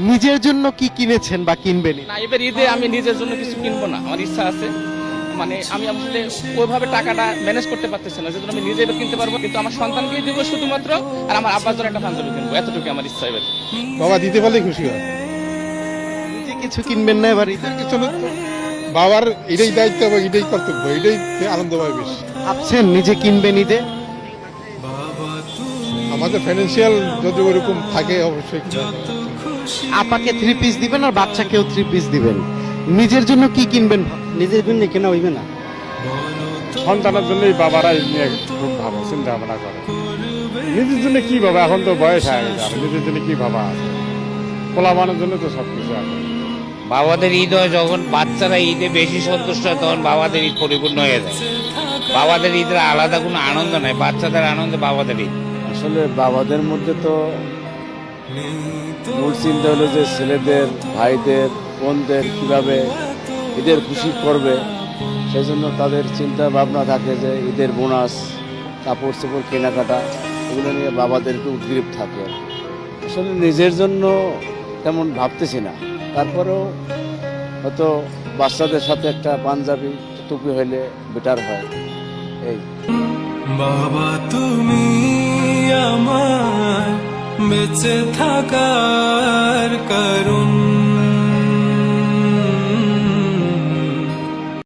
নিজের জন্য কি কিনেছেন বা কিনবেন? না, এবার ঈদে আমি নিজের জন্য কিছু কিনবো না, আমার ইচ্ছা আছে। মানে আমি আসলে ওইভাবে টাকাটা ম্যানেজ করতে পারতেছি না, যেহেতু আমি নিজে এবার কিনতে পারবো, কিন্তু আমার সন্তানকেই দিব শুধুমাত্র, আর আমার আব্বার জন্য একটা পাঞ্জাবি কিনবো, এতটুকু আমার ইচ্ছা এবার। বাবা দিতে পারলে খুশি হয়। নিজে কিছু কিনবেন না এবার ঈদে? চলো, বাবার এটাই দায়িত্ব এবং এটাই কর্তব্য, এটাই আনন্দ পায় বেশি। ভাবছেন নিজে কিনবেন ঈদে? আমাদের ফাইন্যান্সিয়াল যদি ওরকম থাকে অবশ্যই কিনা হবে। আপাকে 3 পিস দিবেন আর বাচ্চাকেও 3 পিস দিবেন, নিজের জন্য কি কিনবেন? নিজের জন্য কেনা হইবে না, সন্তানের জন্যই বাবারা এই নিয়ে খুব ভালো চিন্তা ভাবনা করে। নিজের জন্য কি বাবা, এখন তো বয়স হয়ে গেছে, আর নিজের জন্য কি বাবা আছে? পোলাবানের জন্য তো সবকিছু আছে। বাবাদের ঈদ হয় যখন বাচ্চারা ঈদে বেশি সন্তুষ্ট হয়, তখন বাবাদের ঈদ পরিপূর্ণ হয়ে যায়। বাবাদের ঈদের আলাদা কোনো আনন্দ নাই, বাচ্চাদের আনন্দে বাবাদের ঈদ। আসলে বাবাদের মধ্যে তো মূল চিন্তা হলো যে ছেলেদের, ভাইদের, বোনদের কিভাবে ঈদের খুশি করবে, সেই জন্য তাদের চিন্তা ভাবনা থাকে যে ঈদের বোনাস, কাপড় চোপড় কেনাকাটা, এগুলো নিয়ে বাবাদেরকে উদ্গ্রীব থাকে। আসলে নিজের জন্য তেমন ভাবতেছি না, তারপরেও হয়তো বাচ্চাদের সাথে একটা পাঞ্জাবি টুপি হইলে বেটার হয়। এই বাবা তুমি আমার বেঁচে থাকার কারণ।